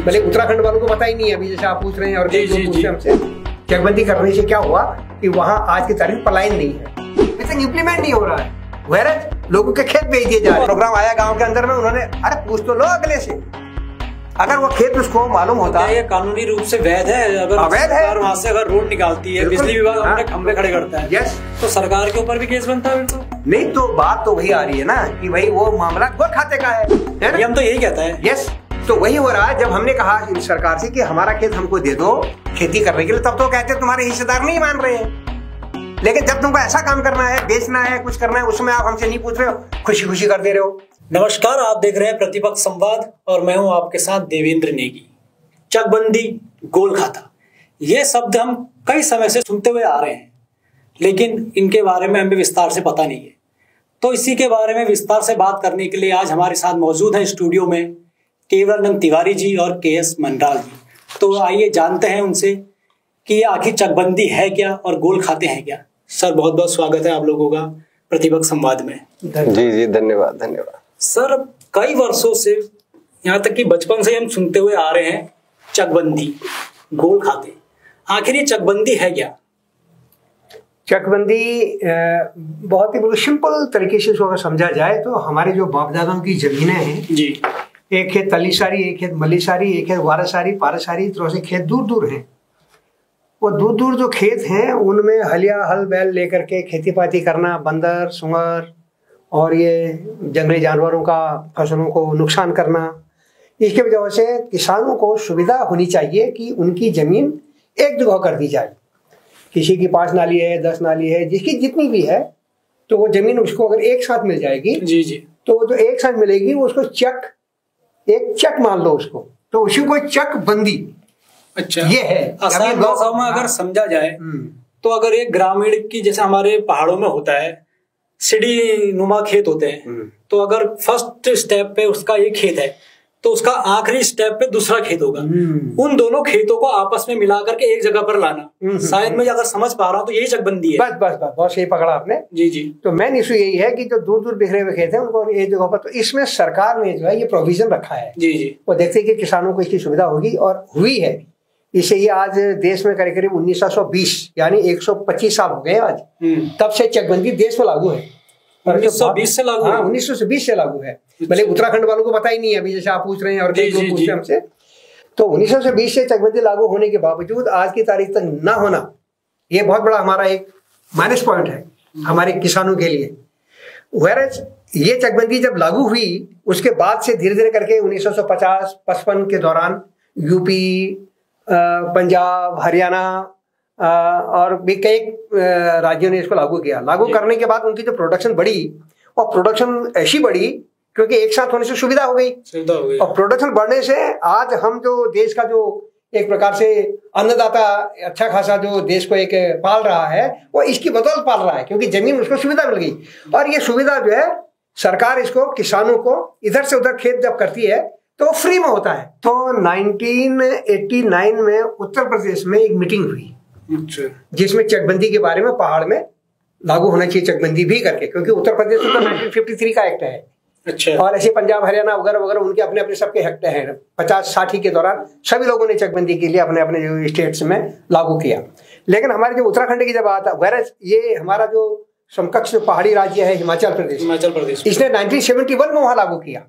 भले उत्तराखंड वालों को पता ही नहीं है अभी, जैसे आप पूछ रहे हैं और पूछ रहे हैं हमसे। चकबंदी करने से क्या हुआ कि वहाँ आज की तारीख पलायन नहीं है, इम्प्लीमेंट नहीं हो रहा है, वह लोगों के खेत बेच दिए जा रहे हैं। प्रोग्राम आया गांव के अंदर में, उन्होंने अरे पूछ तो लो अगले से, अगर वो खेत उसको मालूम होता है। ये कानूनी रूप से वैध है? अगर अवैध है, वहाँ से अगर रोड निकालती है, बिजली विभाग अपने खंभे खड़े करता है, यस, तो सरकार के ऊपर भी केस बनता है। तो नहीं, तो बात तो वही आ रही है ना कि भाई वो मामला गोल खाते का है ना? हम तो यही कहता है। यस, तो वही हो रहा है। जब हमने कहा सरकार से कि हमारा खेत हमको दे दो खेती करने के लिए, तब तो कहते तुम्हारे हिस्सेदार नहीं मान रहे हैं। लेकिन जब तुमको ऐसा काम करना है, बेचना है, कुछ करना है, उसमें आप हमसे नहीं पूछ रहे हो, खुशी खुशी कर दे रहे हो। नमस्कार, आप देख रहे हैं प्रतिपक्ष संवाद और मैं हूं आपके साथ देवेंद्र नेगी। चकबंदी, गोल खाता, ये शब्द हम कई समय से सुनते हुए आ रहे हैं, लेकिन इनके बारे में हमें विस्तार से पता नहीं है। तो इसी के बारे में विस्तार से बात करने के लिए आज हमारे साथ मौजूद हैं स्टूडियो में केवलानंद तिवारी जी और KS मनराल जी। तो आइए जानते हैं उनसे कि ये आखिर चकबंदी है क्या और गोल खाते हैं क्या। सर, बहुत बहुत स्वागत है आप लोगों का प्रतिपक्ष संवाद में। जी, धन्यवाद धन्यवाद। सर, कई वर्षों से, यहाँ तक कि बचपन से हम सुनते हुए आ रहे हैं चकबंदी, गोल खाते। आखिर ये चकबंदी है क्या? चकबंदी बहुत ही सिंपल तरीके से इसको अगर समझा जाए तो हमारे जो बाप दादाओं की जमीनें हैं जी, एक है तलीसारी, एक है मलीसारी, एक है वारासारी, पारासारी, तरह से खेत दूर दूर हैं। वो दूर दूर जो खेत हैं उनमें हल बैल लेकर के खेती पाती करना, बंदर, सुअर और ये जंगली जानवरों का फसलों को नुकसान करना, इसके वजह से किसानों को सुविधा होनी चाहिए कि उनकी जमीन एक जगह कर दी जाए। किसी की 5 नाली है, 10 नाली है, जिसकी जितनी भी है, तो वो जमीन उसको अगर एक साथ मिल जाएगी जी जी, तो वो जो एक साथ मिलेगी वो उसको एक चक मान लो उसको, तो उसी को चकबंदी। अच्छा, ये है आसान भाषा में अगर समझा जाए तो अगर एक ग्रामीण की, जैसे हमारे पहाड़ों में होता है सीढ़ी नुमा खेत होते हैं, तो अगर फर्स्ट स्टेप पे उसका एक खेत है तो उसका आखिरी स्टेप पे दूसरा खेत होगा। उन दोनों खेतों को आपस में मिला करके एक जगह पर लाना, शायद मैं अगर समझ पा रहा हूँ तो यही चकबंदी है। बस बस बस, बहुत सही पकड़ा आपने जी जी। तो मेन इशू यही है कि जो दूर दूर बिखरे हुए खेत हैं उनको एक जगह पर, तो इसमें सरकार ने जो है ये प्रोविजन रखा है जी जी, वो देखते हैं कि किसानों को इसकी सुविधा होगी और हुई है। इसे ही आज देश में करीब करीब 1920 यानी 125 साल हो गए आज, तब से चकबंदी देश में लागू है। 1920 से लागू है? 1920 से लागू है। भले उत्तराखंड वालों को पता ही नहीं है अभी, जैसे आप पूछ रहे हैं और पूछ रहे हैं हमसे। तो 1920 से चकबंदी लागू होने के बावजूद आज की तारीख तक ना होना, ये बहुत बड़ा हमारा एक माइनस पॉइंट है हमारे किसानों के लिए। वैरज ये चकबंदी जब लागू हुई उसके बाद से धीरे धीरे करके 1950-55 के दौरान यूपी, पंजाब, हरियाणा और भी कई राज्यों ने इसको लागू किया। लागू करने के बाद उनकी जो प्रोडक्शन बढ़ी, और प्रोडक्शन ऐसी बढ़ी क्योंकि एक साथ होने से सुविधा हो गई, और प्रोडक्शन बढ़ने से आज हम जो देश का जो एक प्रकार से अन्नदाता अच्छा खासा जो देश को एक पाल रहा है, वो इसकी बदौलत पाल रहा है क्योंकि जमीन उसको सुविधा मिल गई। और ये सुविधा जो है सरकार इसको किसानों को इधर से उधर खेत जब करती है तो फ्री में होता है। तो 1989 में उत्तर प्रदेश में एक मीटिंग हुई जिसमें चकबंदी के बारे में पहाड़ में लागू होना चाहिए चकबंदी भी करके, क्योंकि उत्तर प्रदेश में तो 1953 का एक्ट है। अच्छा। और ऐसे पंजाब, हरियाणा वगैरह वगैरह उनके अपने अपने सबके एक्ट हैं। 50-60 के दौरान सभी लोगों ने चकबंदी के लिए अपने अपने जो स्टेट्स में लागू किया। लेकिन हमारे जो उत्तराखंड की जब बात है, वैरस ये हमारा जो समकक्ष पहाड़ी राज्य है हिमाचल प्रदेश, इसने 1971 में वहाँ लागू किया।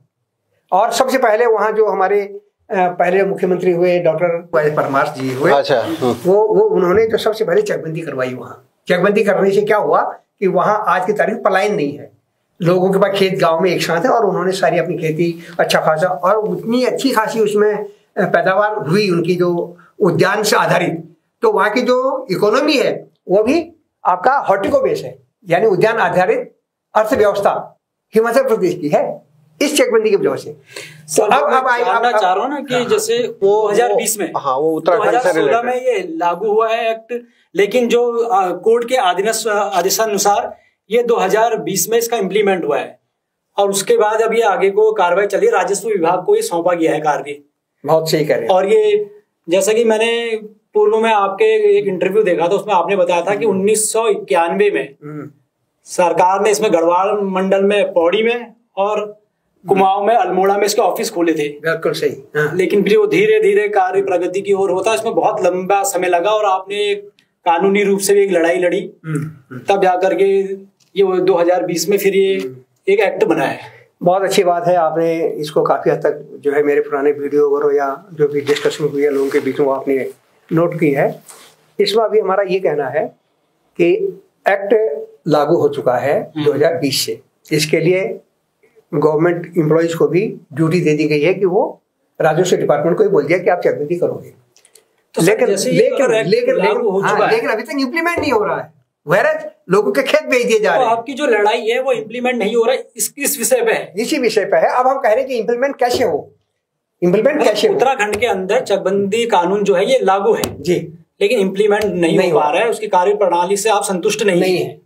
और सबसे पहले वहाँ जो हमारे पहले मुख्यमंत्री हुए डॉक्टर परमार जी हुए, अच्छा। वो उन्होंने जो सबसे पहले चकबंदी करवाई वहाँ। चकबंदी करने से क्या हुआ कि वहाँ आज की तारीख पलायन नहीं है, लोगों के पास खेत गांव में एक साथ है और उन्होंने सारी अपनी खेती अच्छा खासा, और उतनी अच्छी खासी उसमें पैदावार हुई उनकी जो उद्यान से आधारित। तो वहाँ की जो इकोनॉमी है वो भी आपका हॉर्टिको बेस है, यानी उद्यान आधारित अर्थव्यवस्था हिमाचल प्रदेश की है इस चकबंदी की वजह से। तो अब जानना चाह रहा हूँ ना कि जैसे 2020 में, हाँ, वो उत्तराखंड से 2016 में ये लागू हुआ है एक्ट, लेकिन जो कोर्ट के आदेशानुसार ये 2020 में इसका इम्प्लीमेंट हुआ है, और उसके बाद अभी आगे को कार्रवाई चली, राजस्व विभाग को ये सौंपा गया है कार्य। बहुत सही कर रहे हैं। और ये जैसा कि मैंने पूर्व में आपके एक इंटरव्यू देखा था, उसमें आपने बताया था कि 1991 में सरकार ने इसमें गढ़वाल मंडल में, पौड़ी में और कुमाऊं में, अल्मोड़ा में इसके ऑफिस खोले थे। बिल्कुल सही। हाँ। लेकिन फिर वो धीरे धीरे कार्य प्रगति की ओर होता, इसमें बहुत लंबा समय लगा और आपने कानूनी रूप से भी एक लड़ाई लड़ी, तब जाकर के ये 2020 में फिर ये एक एक्ट बना है। बहुत अच्छी बात है, आपने इसको काफी हद तक जो है मेरे पुराने वीडियो वगैरह या जो भी डिस्कशन हुई है लोगों के बीच में वो आपने नोट की है। इसमें अभी हमारा ये कहना है कि एक्ट लागू हो चुका है 2020 से। इसके लिए गवर्नमेंट एम्प्लॉइज को भी ड्यूटी दे दी गई है कि वो राजस्व डिपार्टमेंट को ही बोल दिया कि आप चकबंदी करोगे। तो लेकिन लेकिन अभी तक इम्प्लीमेंट नहीं हो रहा है, वैरज लोगों के खेत बेच दिए जा रहे हैं। आपकी जो लड़ाई है वो इम्प्लीमेंट नहीं हो रहा है, इस विषय पे है, इसी विषय पे है। अब हम कह रहे हैं कि इम्प्लीमेंट कैसे हो, इम्प्लीमेंट कैसे हो। उत्तराखंड के अंदर चकबंदी कानून जो है ये लागू है जी, लेकिन इम्प्लीमेंट नहीं हो पा रहा है, उसकी कार्य प्रणाली से आप संतुष्ट नहीं है।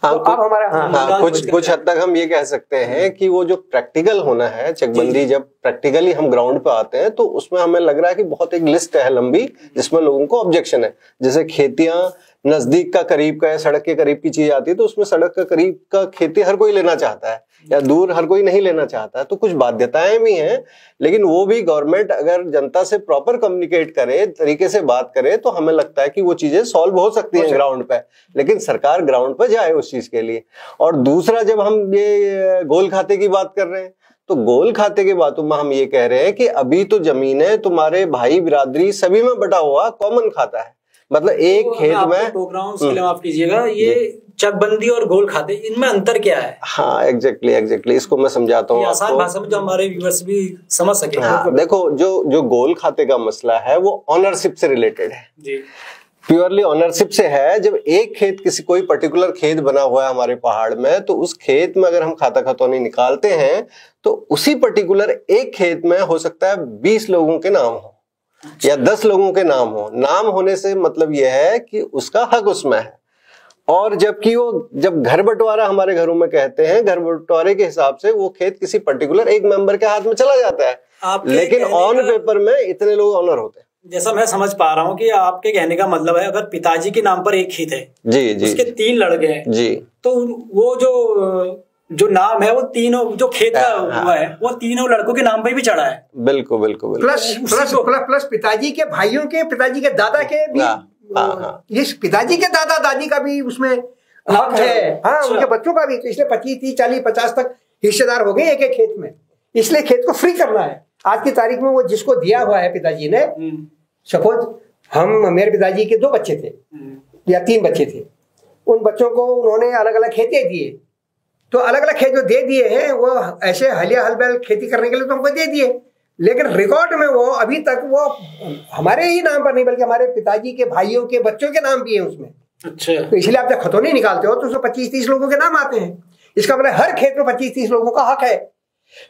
अब हमारा कुछ हद तक हम ये कह सकते हैं कि वो जो प्रैक्टिकल होना है, चकबंदी जब प्रैक्टिकली हम ग्राउंड पे आते हैं तो उसमें हमें लग रहा है कि बहुत एक लिस्ट है लंबी जिसमें लोगों को ऑब्जेक्शन है। जैसे खेतियां नजदीक का करीब का है, सड़क के करीब की चीज आती है तो उसमें सड़क का करीब का खेती हर कोई लेना चाहता है या दूर हर कोई नहीं लेना चाहता है, तो कुछ बाध्यताएं भी हैं। लेकिन वो भी गवर्नमेंट अगर जनता से प्रॉपर कम्युनिकेट करे, तरीके से बात करे, तो हमें लगता है कि वो चीजें सॉल्व हो सकती हैं ग्राउंड पे। लेकिन सरकार ग्राउंड पे जाए उस चीज के लिए। और दूसरा, जब हम ये गोल खाते की बात कर रहे हैं तो गोल खाते के बातों में हम ये कह रहे हैं कि अभी तो जमीनें तुम्हारे भाई बिरादरी सभी में बटा हुआ कॉमन खाता है। मतलब एक तो खेत में उसके लिए माफ कीजिएगा, ये चकबंदी और गोल खाते इनमें अंतर क्या है? हाँ, एग्जैक्टली इसको मैं समझाता हूँ आसान भाषा में जो हमारे व्यूअर्स भी समझ सके। हाँ, देखो जो गोल खाते का मसला है वो ऑनरशिप से रिलेटेड है जी, प्योरली ऑनरशिप से है। जब एक खेत, किसी कोई पर्टिकुलर खेत बना हुआ है हमारे पहाड़ में, तो उस खेत में अगर हम खाता खतौनी निकालते हैं तो उसी पर्टिकुलर एक खेत में हो सकता है 20 लोगों के नाम हो या 10 लोगों के नाम हो। नाम होने से मतलब यह है कि उसका हक उसमें है। और जबकि वो जब घर बंटवारा हमारे घरों में कहते हैं, घर बंटवारे के हिसाब से वो खेत किसी पर्टिकुलर एक मेंबर के हाथ में चला जाता है, लेकिन ऑन पेपर में इतने लोग ऑनर होते हैं। जैसा मैं समझ पा रहा हूँ कि आपके कहने का मतलब है अगर पिताजी के नाम पर एक खेत है जी जी, उसके 3 लड़के हैं जी, तो वो जो नाम है वो तीनों जो खेत का हुआ है वो तीनों लड़कों के नाम पे भी चढ़ा है। बिल्कुल बिल्कुल प्लस पिताजी के भाइयों के, पिताजी के दादा के भी, इस पिताजी के दादा दादी का भी उसमें हक है। हाँ, उनके बच्चों का भी। तो इसलिए 25, 30, 40, 50 तक हिस्सेदार हो गए एक एक खेत में। इसलिए खेत को फ्री करना है। आज की तारीख में वो जिसको दिया हुआ है पिताजी ने, सपोज मेरे पिताजी के 2 बच्चे थे या 3 बच्चे थे, उन बच्चों को उन्होंने अलग अलग खेते दिए। तो अलग अलग खेत जो दे दिए हैं वो ऐसे हलिया हल बैल खेती करने के लिए तो हमको दे दिए, लेकिन रिकॉर्ड में वो अभी तक वो हमारे ही नाम पर नहीं बल्कि हमारे पिताजी के भाइयों के बच्चों के नाम भी है उसमें। अच्छा, तो इसलिए आप जब खतौनी निकालते हो तो उसमें 25-30 लोगों के नाम आते हैं। इसका मतलब हर खेत में 25-30 लोगों का हक है।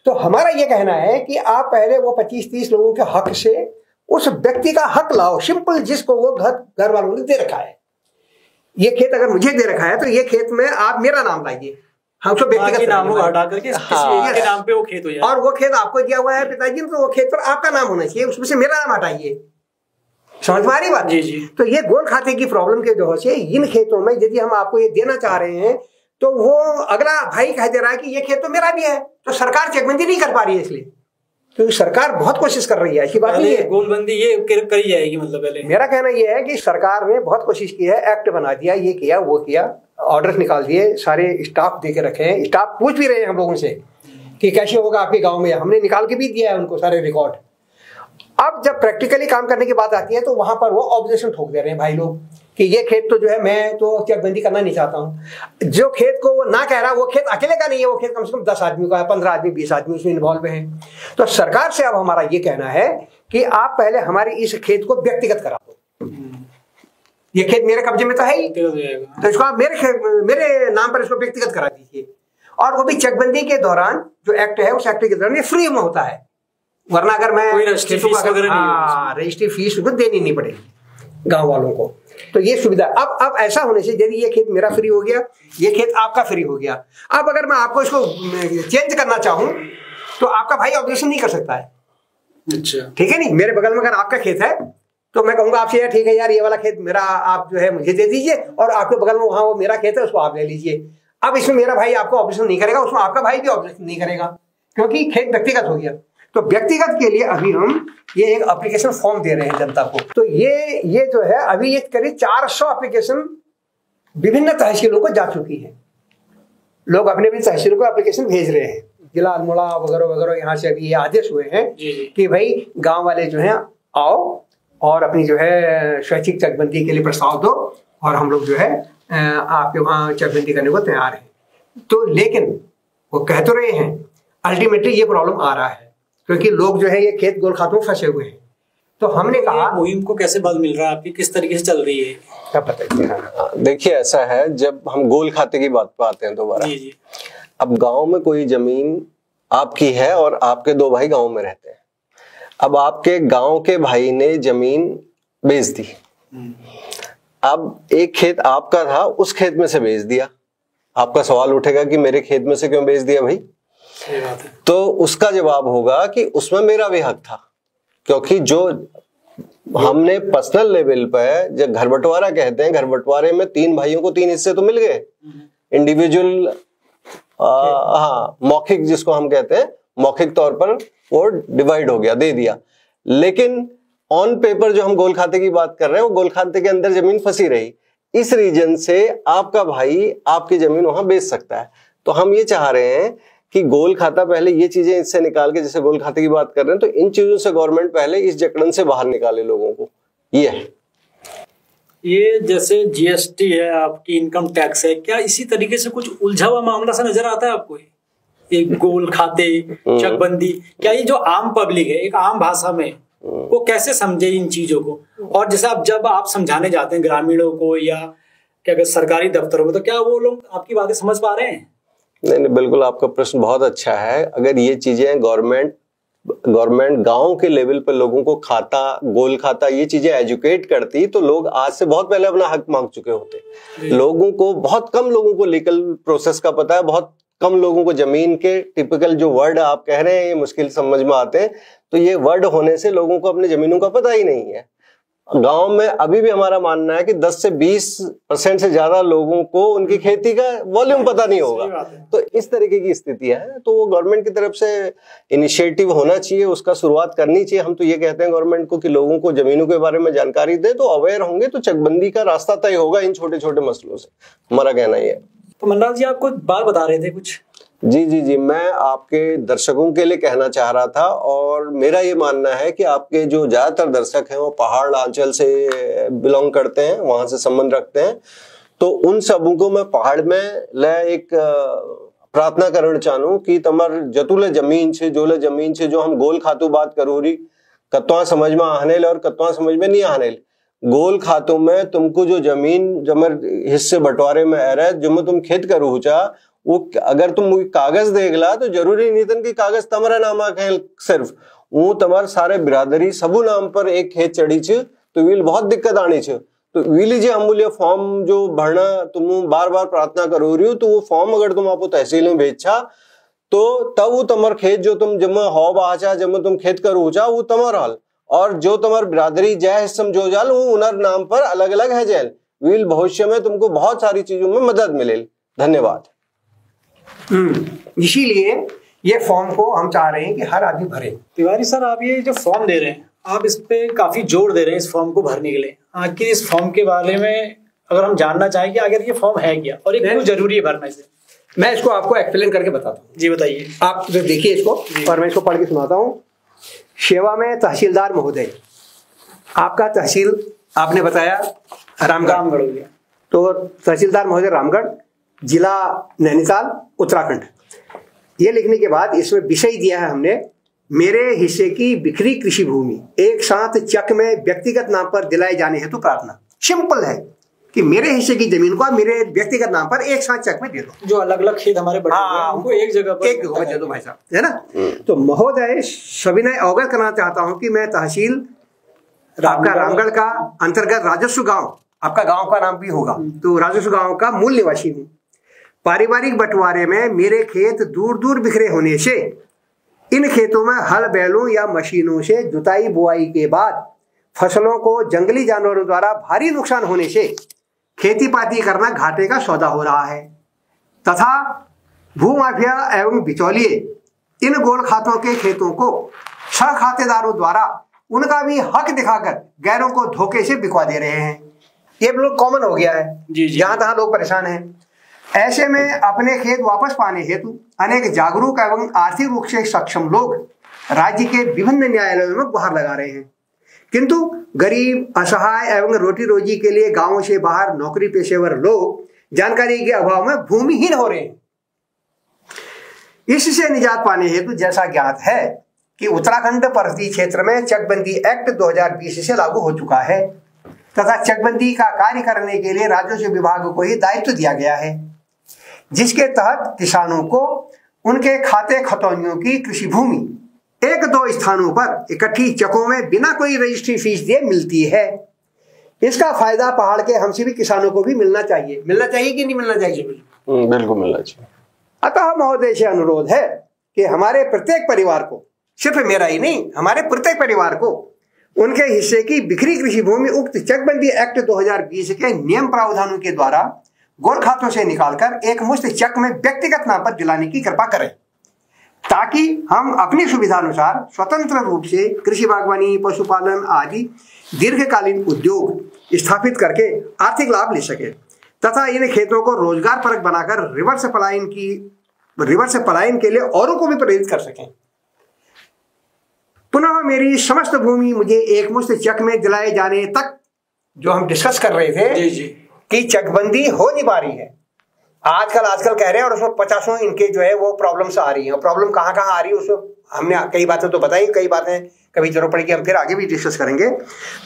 तो हमारा ये कहना है कि आप पहले वो 25-30 लोगों के हक से उस व्यक्ति का हक लाओ, सिंपल, जिसको वो घर वालों ने दे रखा है। ये खेत अगर मुझे दे रखा है तो ये खेत में आप मेरा नाम लाइए, हम सब व्यक्तिगत नाम को हटा करके किसी के नाम पे वो खेत हो जाए। और वो खेत आपको दिया हुआ है पिताजी ने, तो वो खेत पर आपका नाम होना चाहिए, उसमें से मेरा नाम हटाइए। समझ में आ रही बात? जी जी। तो ये गोल खाते की प्रॉब्लम के वजह से इन खेतों में यदि हम आपको ये देना चाह रहे हैं तो वो अगला भाई कह दे रहा है कि ये खेत तो मेरा भी है, तो सरकार चेकबंदी नहीं कर पा रही है। इसलिए तो सरकार बहुत कोशिश कर रही है, ऐसी बात नहीं है। गोलबंदी ये करी जाएगी, मतलब पहले मेरा कहना ये है कि सरकार ने बहुत कोशिश की है, एक्ट बना दिया, ये किया वो किया, ऑर्डर निकाल दिए, सारे स्टाफ दे के रखे हैं। स्टाफ पूछ भी रहे हैं हम लोगों से कि कैसे होगा आपके गांव में, हमने निकाल के भी दिया है उनको सारे रिकॉर्ड। अब जब प्रैक्टिकली काम करने की बात आती है तो वहां पर वो ऑब्जेक्शन ठोक दे रहे हैं भाई लोग कि ये खेत तो जो है मैं तो चेकबंदी करना नहीं चाहता हूँ। जो खेत को वो ना कह रहा, वो खेत अकेले का नहीं है, वो खेत कम से कम 10 आदमी का है, 15 आदमी, 20 आदमी उसमें इन्वॉल्व है। तो सरकार से अब हमारा ये कहना है कि आप पहले हमारी इस खेत को व्यक्तिगत करा दो। ये खेत मेरे कब्जे में तो है ही, तो इसको आप मेरे नाम पर इसको व्यक्तिगत करा दीजिए। और वो भी चेकबंदी के दौरान जो एक्ट है उस एक्ट के दौरान ये फ्री में होता है, वरना अगर मैं रजिस्ट्री फीस देनी नहीं पड़ेगी गांव वालों को। तो ये सुविधा अब ऐसा होने से यदि ये खेत मेरा फ्री हो गया, ये खेत आपका फ्री हो गया। अब अगर मैं आपको इसको चेंज करना चाहूं तो आपका भाई ऑब्जेक्शन नहीं कर सकता है। अच्छा, ठीक है नहीं? मेरे बगल में अगर आपका खेत है तो मैं कहूंगा आपसे यार ठीक है यार ये वाला खेत मेरा आप जो है मुझे दे दीजिए, और आपके बगल में वहां वो मेरा खेत है उसको आप ले लीजिए। अब इसमें मेरा भाई आपको ऑब्जेक्शन नहीं करेगा, उसमें आपका भाई भी ऑब्जेक्शन नहीं करेगा, क्योंकि खेत व्यक्तिगत हो गया। तो व्यक्तिगत के लिए अभी हम ये एक एप्लीकेशन फॉर्म दे रहे हैं जनता को। तो ये जो है अभी ये करीब 400 एप्लीकेशन विभिन्न तहसीलों को जा चुकी है। लोग अपने भी तहसीलों को एप्लीकेशन भेज रहे हैं। जिला अल्मोड़ा वगैरह वगैरह यहाँ से अभी ये आदेश हुए हैं कि भाई गांव वाले जो हैं आओ और अपनी जो है स्वैच्छिक चकबंदी के लिए प्रस्ताव दो और हम लोग जो है आपके वहाँ चकबंदी करने को तैयार हैं। तो लेकिन वो कह तो रहे हैं, अल्टीमेटली ये प्रॉब्लम आ रहा है क्योंकि लोग जो है ये खेत गोल खातों में फंसे हुए हैं। तो हमने कहा मुहिम को कैसे बल मिल रहा है आपकी, किस तरीके से चल रही है, क्या बताइए। देखिए ऐसा है, जब हम गोल खाते की बात पे आते हैं दोबारा, अब गांव में कोई जमीन आपकी है और आपके 2 भाई गांव में रहते हैं। अब आपके गांव के भाई ने जमीन बेच दी, अब एक खेत आपका था उस खेत में से बेच दिया। आपका सवाल उठेगा कि मेरे खेत में से क्यों बेच दिया भाई? सही बात है। तो उसका जवाब होगा कि उसमें मेरा भी हक था, क्योंकि जो हमने पर्सनल लेवल पर जब घर बंटवारा कहते हैं, घर बंटवारे में 3 भाइयों को 3 हिस्से तो मिल गए, इंडिविजुअल हाँ मौखिक जिसको हम कहते हैं, मौखिक तौर पर वो डिवाइड हो गया, दे दिया। लेकिन ऑन पेपर जो हम गोल खाते की बात कर रहे हैं वो गोल खाते के अंदर जमीन फंसी रही। इस रीजन से आपका भाई आपकी जमीन वहां बेच सकता है। तो हम ये चाह रहे हैं कि गोल खाता पहले ये चीजें इससे निकाल के, जैसे गोल खाते की बात कर रहे हैं, तो इन चीजों से गवर्नमेंट पहले इस जकड़न से बाहर निकाले लोगों को। ये है, ये जैसे जीएसटी है, आपकी इनकम टैक्स है, क्या इसी तरीके से कुछ उलझा हुआ मामला सा नजर आता है आपको? एक गोल खाते, चकबंदी, क्या ये जो आम पब्लिक है एक आम भाषा में वो कैसे समझे इन चीजों को? और जैसे जब आप समझाने जाते हैं ग्रामीणों को या क्या सरकारी दफ्तरों में, तो क्या वो लोग आपकी बातें समझ पा रहे हैं? नहीं, बिल्कुल आपका प्रश्न बहुत अच्छा है। अगर ये चीजें गवर्नमेंट गांव के लेवल पर लोगों को खाता, गोल खाता, ये चीजें एजुकेट करती तो लोग आज से बहुत पहले अपना हक मांग चुके होते। लोगों को, बहुत कम लोगों को लीगल प्रोसेस का पता है, बहुत कम लोगों को जमीन के टिपिकल जो वर्ड आप कह रहे हैं ये मुश्किल समझ में आते हैं। तो ये वर्ड होने से लोगों को अपनी जमीनों का पता ही नहीं है। गांव में अभी भी हमारा मानना है कि 10 से 20% से ज्यादा लोगों को उनकी खेती का वॉल्यूम पता नहीं होगा। तो इस तरीके की स्थिति है। तो वो गवर्नमेंट की तरफ से इनिशिएटिव होना चाहिए, उसका शुरुआत करनी चाहिए। हम तो ये कहते हैं गवर्नमेंट को कि लोगों को जमीनों के बारे में जानकारी दे, तो अवेयर होंगे तो चकबंदी का रास्ता तय होगा इन छोटे छोटे मसलों से। हमारा कहना ये है। तो मनराज जी आप कुछ बात बता रहे थे कुछ? जी, मैं आपके दर्शकों के लिए कहना चाह रहा था, और मेरा ये मानना है कि आपके जो ज्यादातर दर्शक हैं वो पहाड़ अंचल से बिलोंग करते हैं, वहां से संबंध रखते हैं। तो उन सबों को मैं पहाड़ में एक प्रार्थना करण चाहूं कि तमर जतुले जमीन छे, जोले जमीन छे, जो हम गोल खातू बात करूरी, कत्वा समझ में आनेल और कत्वा समझ में नहीं आनेल। गोल खातों में तुमको जो जमीन जमर हिस्से बंटवारे में आ रहा है, जो में तुम खेत करू चा, वो अगर तुम कागज देखला तो जरूरी नहीं तन कि कागज तुम्हारा नाम है, सिर्फ वो तुम्हारे सारे बिरादरी सबू नाम पर एक खेत चढ़ी छ, तो वील बहुत दिक्कत आनी छ। तो वील जे अमूल्य फॉर्म जो भरना तुम बार बार प्रार्थना करो रही हो, तो वो फॉर्म अगर तुम आपको तहसील में भेजा तो तब वो तुम्हार खेत जो तुम जमा हो बाचा, जमा तुम खेत करो चा, वो तुम्हारा हाल, और जो तुम्हार बिरादरी जय हिस्सम जो जाल वो उनर नाम पर अलग अलग है जैल। वील भविष्य में तुमको बहुत सारी चीजों में मदद मिले। धन्यवाद। इसीलिए ये फॉर्म को हम चाह रहे हैं कि हर आदमी भरे। तिवारी सर, आप ये जो फॉर्म दे रहे हैं, आप इस पे काफी जोर दे रहे हैं इस फॉर्म को भरने के लिए। आखिर इस फॉर्म के बारे में अगर हम जानना चाहें कि अगर ये फॉर्म है क्या और ये क्यों जरूरी है भरना इसे, मैं इसको आपको एक्सप्लेन करके बताता हूँ। जी बताइए। आप तो देखिए इसको, और मैं इसको पढ़ के सुनाता हूँ। सेवा में तहसीलदार महोदय, आपका तहसील आपने बताया रामगढ़ हो गया, तो तहसीलदार महोदय रामगढ़, जिला नैनीताल, उत्तराखंड। ये लिखने के बाद इसमें विषय दिया है हमने, मेरे हिस्से की बिखरी कृषि भूमि एक साथ चक में व्यक्तिगत नाम पर दिलाए जाने हेतु प्रार्थना। सिंपल है कि मेरे हिस्से की जमीन को मेरे व्यक्तिगत नाम पर एक साथ चक में दे दो। जो अलग अलग खेत हमारे बड़े हैं उनको एक जगह पर दे दो भाई साहब, है ना। तो महोदय सविनय अवगत करना चाहता हूं कि मैं तहसील आपका रामगढ़ का अंतर्गत राजस्व गांव, आपका गांव का नाम भी होगा, तो राजस्व गांव का मूल निवासी हूं। पारिवारिक बंटवारे में मेरे खेत दूर दूर बिखरे होने से इन खेतों में हल बैलों या मशीनों से जुताई बुआई के बाद फसलों को जंगली जानवरों द्वारा भारी नुकसान होने से खेती पाती करना घाटे का सौदा हो रहा है, तथा भूमाफिया एवं बिचौलिए इन गोल खातों के खेतों को सह खातेदारों द्वारा उनका भी हक दिखाकर गैरों को धोखे से बिकवा दे रहे हैं। ये बिल्कुल कॉमन हो गया है, जहां तहां लोग परेशान हैं। ऐसे में अपने खेत वापस पाने हेतु अनेक जागरूक एवं आर्थिक रूप से सक्षम लोग राज्य के विभिन्न न्यायालयों में गुहार लगा रहे हैं, किंतु गरीब, असहाय एवं रोटी रोजी के लिए गांवों से बाहर नौकरी पेशेवर लोग जानकारी के अभाव में भूमिहीन हो रहे हैं। इससे निजात पाने हेतु जैसा ज्ञात है कि उत्तराखंड पर्वतीय क्षेत्र में चकबंदी एक्ट 2020 से लागू हो चुका है तथा चकबंदी का कार्य करने के लिए राजस्व विभाग को ही दायित्व दिया गया है, जिसके तहत किसानों को उनके खाते खतौनियों की कृषि भूमि 1-2 स्थानों पर इकट्ठी चकों में बिना कोई रजिस्ट्री फीस दिए मिलती है। इसका फायदा पहाड़ के हम सभी किसानों को भी मिलना चाहिए। मिलना चाहिए कि नहीं मिलना चाहिए? बिल्कुल मिलना चाहिए। अतः महोदय से अनुरोध है कि हमारे प्रत्येक परिवार को, सिर्फ मेरा ही नहीं, हमारे प्रत्येक परिवार को उनके हिस्से की बिखरी कृषि भूमि उक्त चकबंदी एक्ट 2020 के नियम प्रावधानों के द्वारा गोल खातों से निकालकर एक मुश्त चक में व्यक्तिगत नाम पर दिलाने की कृपा करें, ताकि हम अपनी सुविधानुसार स्वतंत्र रूप से कृषि, बागवानी, पशुपालन आदि दीर्घकालीन उद्योग स्थापित करके आर्थिक लाभ ले सके तथा इन खेतों को रोजगार परक बनाकर रिवर्स पलायन के लिए औरों को भी प्रेरित कर सकें। पुनः मेरी समस्त भूमि मुझे एक मुश्त चक में दिलाए जाने तक, जो हम डिस्कस कर रहे थे कि चकबंदी हो नहीं पा रही है, आजकल कह रहे हैं, और उसमें 50 इनके जो है वो प्रॉब्लम्स आ रही हैं। प्रॉब्लम कहाँ आ रही है उसमें हमने कई बातें तो बताई, कई बातें कभी जरूरत पड़ेगी हम फिर आगे भी डिस्कस करेंगे।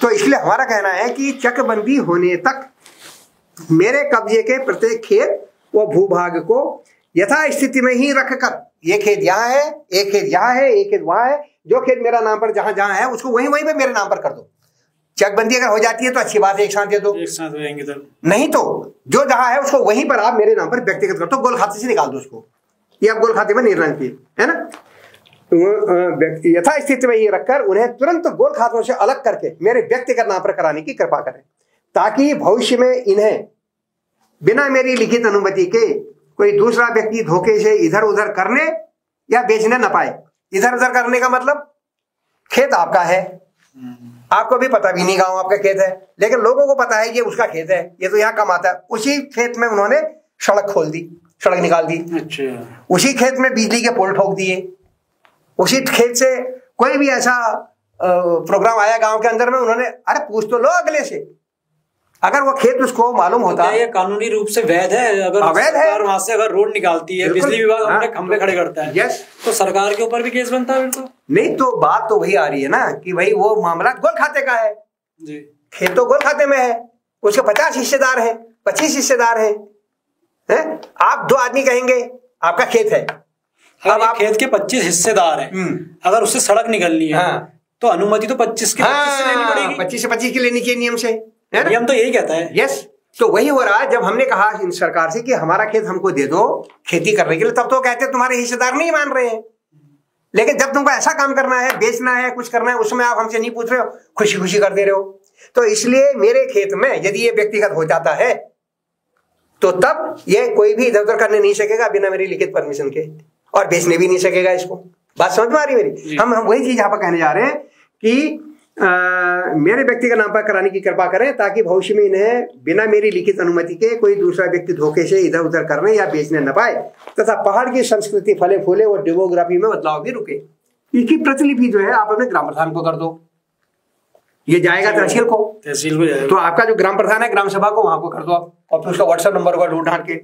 तो इसलिए हमारा कहना है कि चकबंदी होने तक मेरे कब्जे के प्रत्येक खेत व भूभाग को यथा स्थिति में ही रखकर, ये खेत यहाँ है, एक खेत यहाँ है, एक खेत वहां है, जो खेत मेरा नाम पर जहां जहां है उसको वहीं पे मेरे नाम पर कर दो। चकबंदी अगर हो जाती है तो अच्छी बात है, एक साथ दे दो, एक साथ रहेंगे तो नहीं, तो जो जहां है उसको वहीं पर आप मेरे नाम पर व्यक्तिगत कर दो, गोल खाते से निकाल दो उसको, ये आप गोल खाते में नहीं रखना चाहिए, है ना। यथा स्थिति में ही रखकर उन्हें तुरंत गोल खातों से अलग करके मेरे व्यक्तिगत नाम पर कराने की कृपा करें, ताकि भविष्य में इन्हें बिना मेरी लिखित अनुमति के कोई दूसरा व्यक्ति धोखे से इधर उधर करने या बेचने न पाए। इधर उधर करने का मतलब, खेत आपका है, आपको भी पता भी नहीं गांव आपका खेत है, लेकिन लोगों को पता है ये उसका खेत है, ये तो यहाँ कमाता है। उसी खेत में उन्होंने सड़क खोल दी, सड़क निकाल दी, अच्छा। उसी खेत में बिजली के पोल ठोक दिए, उसी खेत से कोई भी ऐसा प्रोग्राम आया गांव के अंदर में, उन्होंने अरे पूछ तो लो अगले से, अगर वो खेत उसको मालूम होता है। ये कानूनी रूप से वैध है, अगर अवैध है, वहां से अगर रोड निकालती है, बिजली विभाग अपने खंभे खड़े करता है, यस, तो सरकार के ऊपर भी केस बनता है बिल्कुल। नहीं, तो बात तो वही आ रही है ना कि भाई वो मामला गोल खाते का है जी, खेत तो गोल खाते में है, उसके 50 हिस्सेदार हैं, 25 हिस्सेदार हैं, आप 2 आदमी कहेंगे आपका खेत है, अब आप खेत के 25 हिस्सेदार हैं, अगर उससे सड़क निकलनी है तो अनुमति तो 25 की 25 से लेनी पड़ेगी, 25 से 25 की लेनी चाहिए नियम से, नियम तो यही कहता है। यस, तो वही हो रहा है। जब हमने कहा इन सरकार से कि हमारा खेत हमको दे दो खेती करने के लिए, तब तो कहते तुम्हारे हिस्सेदार नहीं मान रहे हैं, लेकिन जब तुमको ऐसा काम करना है, बेचना है, कुछ करना है, उसमें आप हमसे नहीं पूछ रहे हो, खुशी खुशी कर दे रहे हो। तो इसलिए मेरे खेत में यदि ये व्यक्तिगत हो जाता है तो तब ये कोई भी इधर उधर करने नहीं सकेगा बिना मेरी लिखित परमिशन के, और बेचने भी नहीं सकेगा इसको। बात समझ में आ रही मेरी? हम वही चीज यहाँ पर कहने जा रहे हैं कि मेरे व्यक्ति का नाम पर कराने की कृपा करें, ताकि भविष्य में इन्हें बिना मेरी लिखित अनुमति के कोई दूसरा व्यक्ति धोखे से इधर उधर करने या बेचने न पाए, तथा पहाड़ की संस्कृति फले फूले और डेमोग्राफी में बदलाव भी रुके। इसकी प्रतिलिपि जो है आप अपने ग्राम प्रधान को कर दो, ये जाएगा तहसील को जाएगा। तो आपका जो ग्राम प्रधान है ग्राम सभा को वहां को कर दो आप, और फिर उसका व्हाट्सएप नंबर को ढूंढ के,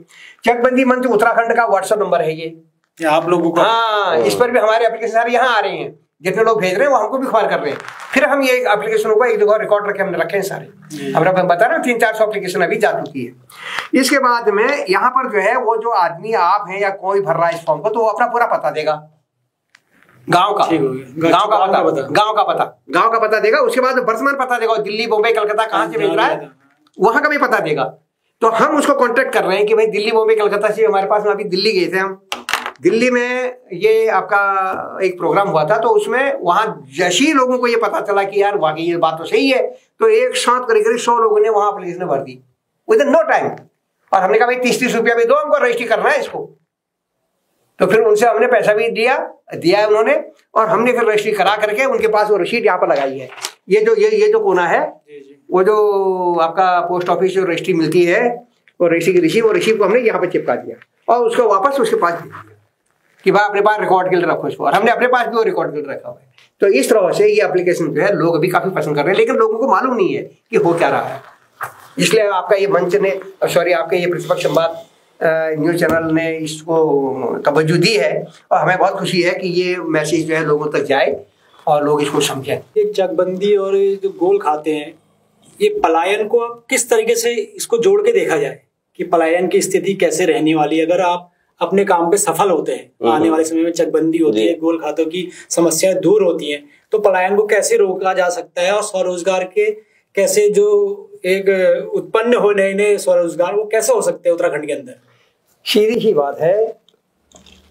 चकबंदी मंच उत्तराखंड का व्हाट्सएप नंबर है ये आप लोगों को। हाँ, इस पर भी हमारे एप्लीकेशन सारे यहाँ आ रहे हैं, जितने लोग भेज रहे हैं वो हमको भी ख्वार कर रहे हैं। फिर हम ये एप्लीकेशनों को एक जगह रिकॉर्ड रखे, हमने रखे हैं सारे, हम बता रहे हैं 300-400 एप्लीकेशन अभी जा चुकी है। इसके बाद में यहाँ पर जो है वो जो आदमी आप हैं या कोई भर रहा है इस फॉर्म को, तो वो अपना पूरा पता देगा, गांव का पता देगा। उसके बाद वर्तमान पता देगा, दिल्ली, बॉम्बे, कलकत्ता कहाँ से भेज रहा है वहां का भी पता देगा। तो हम उसको कॉन्टेक्ट कर रहे हैं कि भाई दिल्ली, बॉम्बे, कलकत्ता से हमारे पास में अभी दिल्ली गए थे हम, दिल्ली में ये आपका एक प्रोग्राम हुआ था, तो उसमें वहां जैसे ही लोगों को ये पता चला कि यार वाकई ये बात तो सही है, तो एक साथ करीब 100 लोगों ने वहां एप्लीकेशन भर दी विद इन नो टाइम। और हमने कहा भाई 30-30 रुपया भी दो, हमको रजिस्ट्री करना है इसको। तो फिर उनसे हमने पैसा भी दिया है उन्होंने, और हमने फिर रजिस्ट्री करा करके उनके पास वो रसीद यहाँ पर लगाई है। ये जो कोना है, वो जो आपका पोस्ट ऑफिस जो रजिस्ट्री मिलती है, वो रजिस्ट्री की रिसीव को हमने यहाँ पर चिपका दिया और उसको वापस उसके पास दे दिया कि भाई अपने पास रिकॉर्ड के लिए रखो इसको, और हमने अपने पास भी वो रिकॉर्ड के लिए रखा हुआ है। तो इस तरह से ये एप्लीकेशन जो है लोग अभी काफी पसंद कर रहे हैं, लेकिन लोगों को मालूम नहीं है कि हो क्या रहा है। इसलिए आपका ये मंच ने, सॉरी आपके ये प्रतिपक्ष संवाद न्यूज चैनल ने इसको तवज्जो दी है, और हमें बहुत खुशी है कि ये मैसेज जो है लोगों तक जाए और लोग इसको समझें। ये चकबंदी और ये जो गोल खाते हैं, ये पलायन को आप किस तरीके से इसको जोड़ के देखा जाए कि पलायन की स्थिति कैसे रहने वाली, अगर आप अपने काम पे सफल होते हैं, आने वाले समय में चकबंदी होती है, गोल खातों की समस्याएं दूर होती हैं, तो पलायन को कैसे रोका जा सकता है और स्वरोजगार के कैसे जो एक उत्पन्न हो नए नए स्वरोजगार वो कैसे हो सकते हैं उत्तराखंड के अंदर? सीधी सी बात है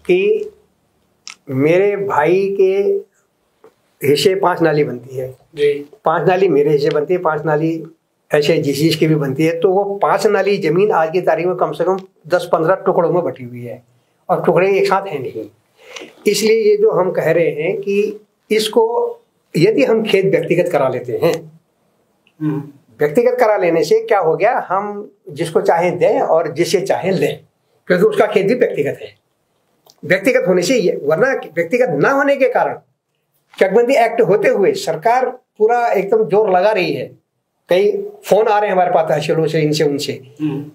कि मेरे भाई के हिस्से 5 नाली बनती है जी, 5 नाली मेरे हिस्से बनती है, 5 नाली ऐसे जिस की भी बनती है। तो वो 5 नाली जमीन आज की तारीख में कम से कम 10-15 टुकड़ों में बटी हुई है, और टुकड़े एक साथ हैं नहीं। इसलिए ये जो हम कह रहे हैं कि इसको यदि हम खेत व्यक्तिगत करा लेते हैं, व्यक्तिगत करा लेने से क्या हो गया, हम जिसको चाहे दें और जिसे चाहे लें, क्योंकि उसका खेत भी व्यक्तिगत है। व्यक्तिगत होने से ये, वरना व्यक्तिगत ना होने के कारण चकबंदी एक्ट होते हुए सरकार पूरा एकदम जोर लगा रही है। कई फोन आ रहे हैं हमारे पास तहसीलों से, इनसे उनसे,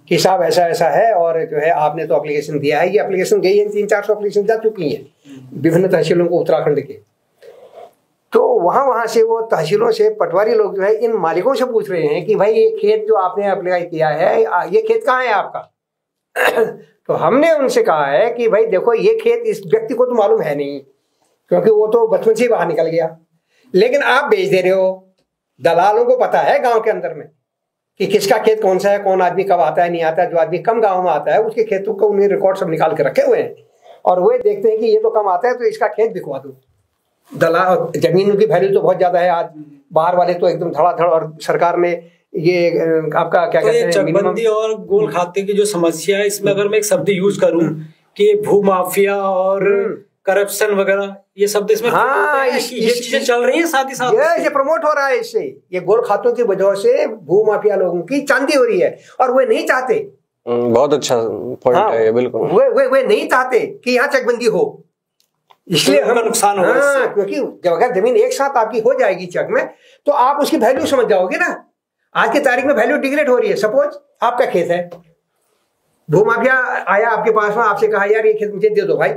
कि साहब ऐसा ऐसा है, और जो है आपने तो एप्लीकेशन दिया है, ये एप्लीकेशन गई है, 300-400 एप्लीकेशन जा चुकी हैं विभिन्न तहसीलों को उत्तराखंड के। तो वहां से वो तहसीलों से पटवारी लोग जो है इन मालिकों से पूछ रहे हैं कि भाई ये खेत जो आपने अप्लाई किया है, ये खेत कहाँ है आपका? तो हमने उनसे कहा है कि भाई देखो, ये खेत इस व्यक्ति को तो मालूम है नहीं, क्योंकि वो तो बचपन से ही बाहर निकल गया, लेकिन आप बेच दे रहे हो। दलालों को पता है गांव के अंदर में कि किसका खेत कौन सा है, कौन आदमी कब आता है नहीं आता है। जो आदमी कम गांव में आता है उसके खेतों को उन्हें रिकॉर्ड सब निकाल के रखे हुए हैं, और वे देखते हैं कि ये तो कम आता है तो इसका खेत बिकवा दो। दलाल जमीन की वैल्यू तो बहुत ज्यादा है आज, बाहर वाले तो एकदम धड़ाधड़, और सरकार ने ये आपका क्या कहते हैं, चकबंदी और गोल खाते की जो समस्या है, इसमें अगर मैं एक शब्द यूज करूं कि भूमाफिया और करप्शन वगैरह, ये शब्द इसमें, हाँ, ये चीजें चल रही है साथ ही साथ, ये प्रमोट हो रहा है इससे। ये गोल खातों की वजह से भूमाफिया लोगों की चांदी हो रही है, और वे नहीं चाहते। बहुत अच्छा पॉइंट है ये, बिल्कुल। वे नहीं चाहते कि यहाँ चकबंदी हो, इसलिए हमें नुकसान होगा। क्योंकि जब अगर जमीन एक साथ आपकी हो जाएगी चक में, तो आप उसकी वैल्यू समझ जाओगे ना। आज की तारीख में वैल्यू डिग्रेड हो रही है। सपोज आपका खेत है, भूमाफिया आया आपके पास में, आपसे कहा यार ये खेत मुझे दे दो भाई,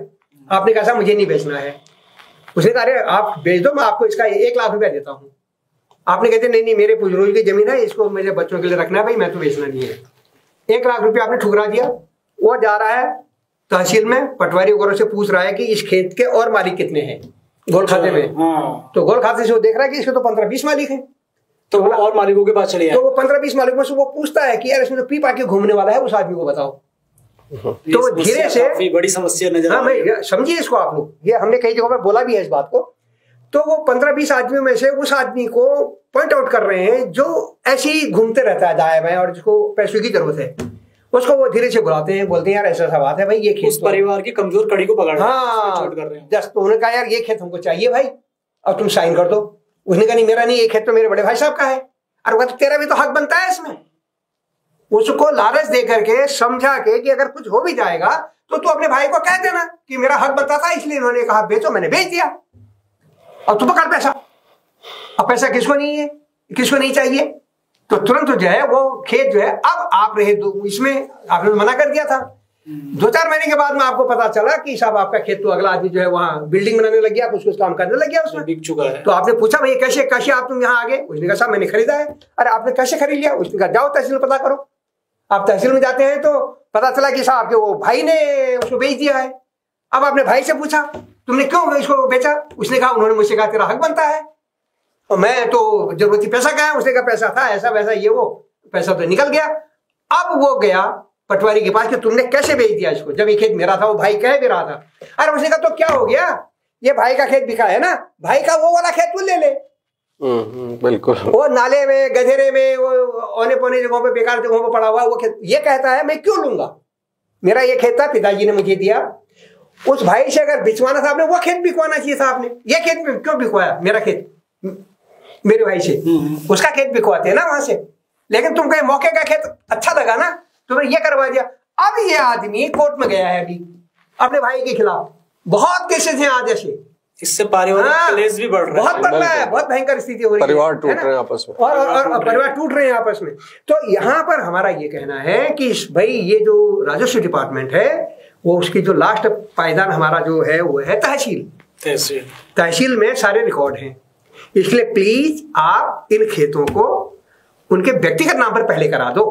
आपने कहा मुझे नहीं बेचना है। उसने कहा अरे आप बेच दो, मैं आपको इसका 1 लाख रुपया देता हूँ। आपने कहते नहीं मेरे पुजरोज की जमीन है, इसको मेरे बच्चों के लिए रखना है भाई, मैं तो बेचना नहीं है। 1 लाख रुपया आपने ठुकरा दिया। वो जा रहा है तहसील में, पटवारी वगैरह से पूछ रहा है कि इस खेत के और मालिक कितने हैं गोल खाते में। तो गोल खाते से वो देख रहा है कि इसके तो 15-20 मालिक हैं, तो वो और मालिकों के पास चले जाए। तो वो 15-20 मालिकों से वो पूछता है कि यार इसमें तो पी पाके घूमने वाला है, उस आदमी को बताओ। तो वो धीरे से, बड़ी समस्या नजर हाँ मैं समझिए इसको आप लोग, ये हमने कई जगहों पर बोला भी है इस बात को। तो वो 15-20 आदमियों में से उस आदमी को पॉइंट आउट कर रहे हैं जो ऐसे ही घूमते रहता है दाएं बाएं, और जिसको पैसों की जरूरत है, उसको वो धीरे से बुलाते हैं, बोलते हैं यार ऐसा सा बात है भाई, ये खेत उस परिवार की कमजोर कड़ी को पकड़, हाँ कर रहे हैं। जस्ट तो उन्होंने कहा यार ये खेत हमको चाहिए भाई, और तुम साइन कर दो। उसने कहा नहीं मेरा नहीं, ये खेत तो मेरे बड़े भाई साहब का है। अरे तो तेरा भी तो हक बनता है इसमें। उसको लालच दे करके समझा के कि अगर कुछ हो भी जाएगा तो तू अपने भाई को कह देना कि मेरा हक बनता था, इसलिए इन्होंने कहा बेचो, मैंने बेच दिया, और तू पकड़ पैसा। अब पैसा किसको नहीं है, किसको नहीं चाहिए, तो तुरंत जो है वो खेत जो है, अब आप रहे इसमें आपने मना कर दिया था। 2-4 महीने के बाद में आपको पता चला कि साहब आपका खेत तो अगला आदमी जो है वहां बिल्डिंग बनाने लग गया, कुछ काम करने लग गया, उसमें बिक चुका है। तो आपने पूछा भाई कैसे आप तुम यहाँ आ गए? उसने कहा साहब मैंने खरीदा है। अरे आपने कैसे खरीद लिया? उसने कहा जाओ तहसील पता करो। आप तहसील में जाते हैं तो पता चला कि साहब आपके वो भाई ने उसको बेच दिया है। अब आपने भाई से पूछा तुमने क्यों इसको बेचा? उसने कहा उन्होंने मुझसे कहा तेरा हक बनता है, और मैं तो जरूरती पैसा कहा है। उसने कहा पैसा था ऐसा वैसा, ये वो पैसा तो निकल गया। अब वो गया पटवारी के पास कि तुमने कैसे बेच दिया इसको, जब ये खेत मेरा था। वो भाई कह भी रहा था। अरे उसने कहा तो क्या हो गया, ये भाई का खेत बिका है ना, भाई का वो वाला खेत तू ले ले। बिल्कुल। वो नाले में गधेरे में वो औने पौने जगहों पे बेकार जगहों पे पड़ा हुआ वो खेत, ये कहता है मैं क्यों लूंगा, मेरा ये खेत था, पिताजी ने मुझे दिया। उस भाई से अगर बिचवाना था आपने, वो खेत बिकवाना चाहिए था आपने। ये खेत क्यों बिकवाया? मेरा खेत मेरे भाई से, उसका खेत बिकवाते हैं ना वहां से। लेकिन तुमको मौके का खेत अच्छा लगा ना, तुमने ये करवा दिया। अब ये आदमी कोर्ट में गया है अभी अपने भाई के खिलाफ, बहुत केसेस हैं आज ऐसे। इससे पारिवारिक क्लेश भी बढ़ रहा है, बहुत बढ़ रहा है, बहुत भयंकर स्थिति हो रही है, परिवार टूट रहे हैं आपस में, और परिवार टूट रहे हैं आपस में। तो यहाँ पर हमारा ये कहना है कि भाई ये जो राजस्व डिपार्टमेंट है, वो उसकी जो लास्ट पायदान हमारा जो है वो है तहसील। तहसील में सारे रिकॉर्ड हैं, इसलिए प्लीज आप इन खेतों को उनके व्यक्तिगत नाम पर पहले करा दो।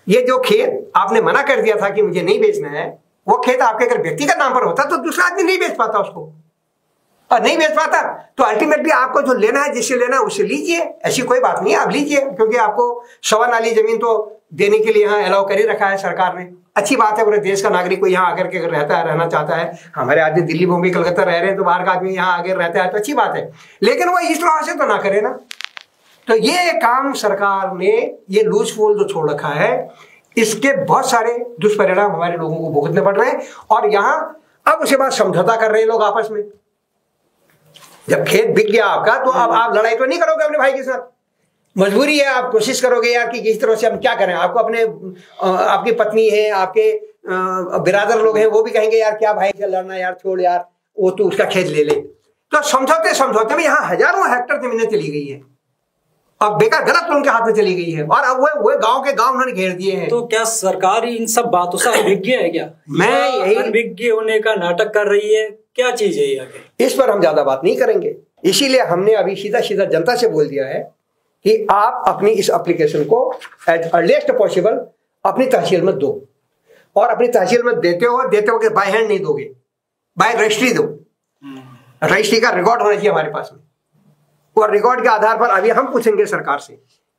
ये जो खेत आपने मना कर दिया था कि मुझे नहीं बेचना है, वो खेत आपके अगर व्यक्तिगत नाम पर होता तो दूसरा आदमी नहीं बेच पाता उसको, और नहीं बेच पाता तो अल्टीमेटली आपको जो लेना है, जिससे लेना है उससे लीजिए, ऐसी कोई बात नहीं है, आप लीजिए। क्योंकि आपको 1.25 नाली जमीन तो देने के लिए यहाँ अलाउ कर ही रखा है सरकार ने। अच्छी बात है, पूरे देश का नागरिक कोई यहाँ आकर के रहता है, रहना चाहता है। हमारे आदमी दिल्ली मुंबई कलकत्ता रह रहे हैं, तो बाहर का आदमी यहाँ आगे रहता है तो अच्छी बात है, लेकिन वो इस तरह से तो ना करे ना। तो ये काम सरकार ने ये लूज फूल जो छोड़ रखा है, इसके बहुत सारे दुष्परिणाम हमारे लोगों को भुगतने पड़ रहे हैं। और यहाँ अब उसके बाद समझौता कर रहे हैं लोग आपस में। जब खेत बिक गया आपका, तो अब आप लड़ाई तो नहीं करोगे अपने भाई के साथ, मजबूरी है, आप कोशिश करोगे यार कि किस तरह से हम क्या करें। आपको अपने आपकी पत्नी है, आपके बिरादर लोग हैं, वो भी कहेंगे यार क्या भाई से लड़ना यार, छोड़ यार, वो तो उसका खेत ले ले। तो समझौते में यहाँ हजारों हेक्टर जमीनें चली गई है, अब बेकार गलत उनके हाथ में चली गई है, और अब वो गांव के गांव उन्होंने घेर दिए हैं। तो क्या सरकार इन सब बातों से अभिज्ञ है क्या? मैं यही अभिज्ञ होने का नाटक कर रही है, क्या चीज है ये आगे? इस पर हम ज्यादा बात नहीं करेंगे, इसीलिए हमने अभी सीधा सीधा जनता से बोल दिया है कि आप अपनी इस एप्लीकेशन को एज अर्लीस्ट पॉसिबल अपनी तहसील में दो, और अपनी तहसील में देते हो कि बाय हैंड नहीं दोगे, बाय रजिस्ट्री दो। रजिस्ट्री का रिकॉर्ड होना चाहिए हमारे पास में, और रिकॉर्ड के आधार पर अभी हम पूछेंगे सरकार से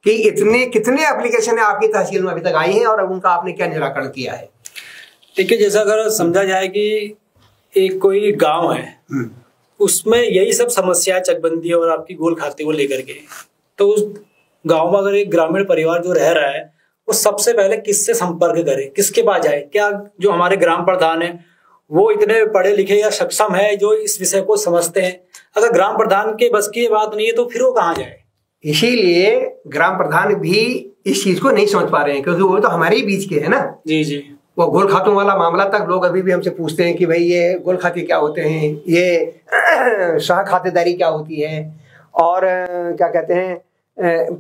कि कितने एप्लीकेशन आपकी तहसील में अभी तक आई हैं और अब उनका आपने क्या निराकरण किया है। ठीक है, जैसा अगर समझा जाए कि एक कोई गांव है, उसमें यही सब समस्या, चकबंदी और आपकी गोल खाते को लेकर के, तो उस गांव में अगर एक ग्रामीण परिवार जो रह रहा है, वो सबसे पहले किससे संपर्क करे, किसके पास जाए? क्या जो हमारे ग्राम प्रधान है वो इतने पढ़े लिखे या सक्षम है जो इस विषय को समझते हैं? अगर ग्राम प्रधान के बस की बात नहीं है तो फिर वो कहाँ जाए? इसीलिए ग्राम प्रधान भी इस चीज को नहीं समझ पा रहे हैं, क्योंकि वो तो हमारे ही बीच के है ना। जी जी। वो गोल खातों वाला मामला तक लोग अभी भी हमसे पूछते हैं कि भाई ये गोल खाते क्या होते हैं, ये सह खातेदारी क्या होती है, और क्या कहते हैं,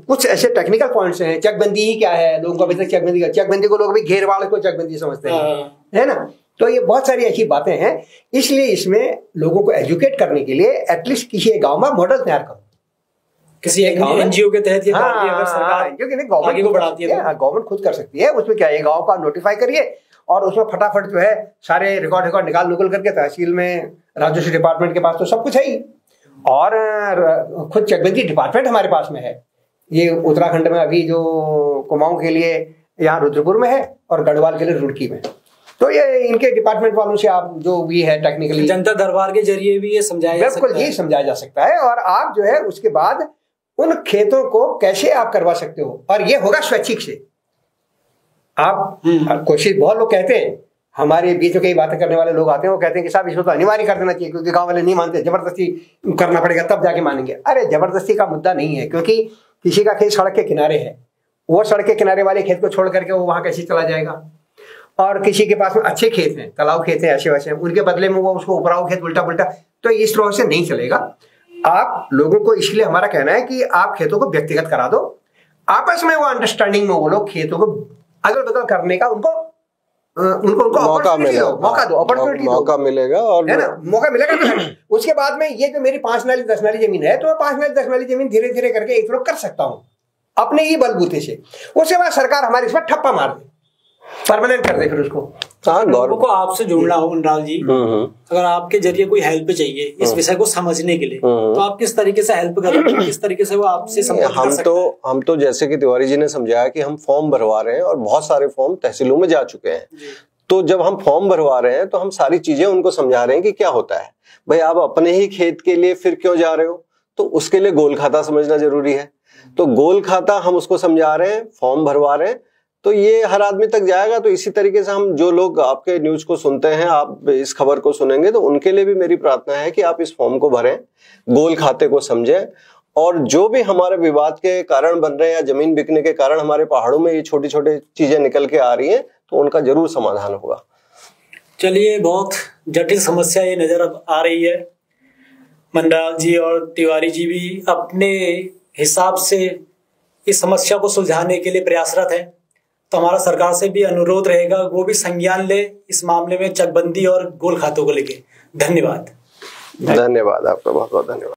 कुछ ऐसे टेक्निकल पॉइंट्स हैं। चकबंदी ही क्या है, लोगों को अभी तक चकबंदी को लोग अभी घेरवाड़ को चकबंदी समझते हैं, है ना। तो ये बहुत सारी ऐसी बातें हैं, इसलिए इसमें लोगों को एजुकेट करने के लिए एटलीस्ट किसी एक गांव में मॉडल तैयार करो, किसी एक एनजीओ के तहत। अगर सरकार गवर्नमेंट को बढ़ाती है, गवर्नमेंट खुद कर सकती है, उसमें क्या है, गाँव का नोटिफाई करिए और उसमें फटाफट जो है सारे रिकॉर्ड निकाल करके तहसील में, राजस्व डिपार्टमेंट के पास तो सब कुछ है ही, और खुद चकबंदी डिपार्टमेंट हमारे पास में है। ये उत्तराखंड में अभी जो कुमाऊं के लिए यहाँ रुद्रपुर में है और गढ़वाल के लिए रुड़की में। तो ये इनके डिपार्टमेंट वालों से आप जो भी है टेक्निकली जनता दरबार के जरिए भी ये समझाया जा सकता है। बिल्कुल ये समझाया जा सकता है, और आप जो है उसके बाद उन खेतों को कैसे आप करवा सकते हो, और ये होगा स्वैच्छिक से। आप कोशिश, बहुत लोग कहते हैं, हमारे बीच में कई बातें करने वाले लोग आते हैं, वो कहते हैं कि साहब इसको तो अनिवार्य कर देना चाहिए, क्योंकि गांव वाले नहीं मानते, जबरदस्ती करना पड़ेगा तब जाके मानेंगे। अरे जबरदस्ती का मुद्दा नहीं है, क्योंकि किसी का खेत सड़क के किनारे है, वो सड़क के किनारे वाले खेत को छोड़ करके वो वहां कैसे चला जाएगा, और किसी के पास में अच्छे खेत हैं, तालाब खेत हैं, ऐसे वैसे, उनके बदले में वो उसको उपराऊ खेत उल्टा पुल्टा, तो इस तरह से नहीं चलेगा। आप लोगों को, इसलिए हमारा कहना है कि आप खेतों को व्यक्तिगत करा दो, आपस में वो अंडरस्टैंडिंग में वो लोग खेतों को अगल बगल करने का उनको मौका मिलेगा, मौका दो, अपॉर्चुनिटी मौका मिलेगा, और है ना, मौका मिलेगा। तो उसके बाद में ये जो मेरी 5 नाली 10 नाली जमीन है, तो मैं 5 नाली 10 नाली जमीन धीरे धीरे करके एक तरफ कर सकता हूँ अपने ही बलबूते से। उसके बाद सरकार हमारे इस पर ठप्पा मार दे, परमानेंट कर दे फिर उसको। लोगों को आपसे जुड़ना हो मनराज जी, अगर आपके जरिए कोई हेल्प चाहिए इस विषय को समझने के लिए, तो आप किस तरीके से हेल्प करेंगे, किस तरीके से वो आपसे संपर्क कर सकते हैं? हम तो जैसे कि तिवारी जी ने समझाया कि हम फॉर्म भरवा रहे हैं, और बहुत सारे फॉर्म तहसीलों में जा चुके हैं। तो जब हम फॉर्म भरवा रहे हैं तो हम सारी चीजें उनको समझा रहे हैं कि क्या होता है। भाई आप अपने ही खेत के लिए फिर क्यों जा रहे हो, तो उसके लिए गोल खाता समझना जरूरी है। तो गोल खाता हम उसको समझा रहे हैं, फॉर्म भरवा रहे हैं, तो ये हर आदमी तक जाएगा। तो इसी तरीके से हम जो लोग आपके न्यूज को सुनते हैं, आप इस खबर को सुनेंगे, तो उनके लिए भी मेरी प्रार्थना है कि आप इस फॉर्म को भरें, गोल खाते को समझें, और जो भी हमारे विवाद के कारण बन रहे हैं या जमीन बिकने के कारण हमारे पहाड़ों में ये छोटी छोटी चीजें निकल के आ रही हैं, तो उनका जरूर समाधान होगा। चलिए, बहुत जटिल समस्या ये नजर आ रही है। मंडराल जी और तिवारी जी भी अपने हिसाब से इस समस्या को सुलझाने के लिए प्रयासरत हैं। तो हमारा सरकार से भी अनुरोध रहेगा, वो भी संज्ञान ले इस मामले में चकबंदी और गोल खातों को लेके। धन्यवाद। धन्यवाद आपका, बहुत बहुत धन्यवाद।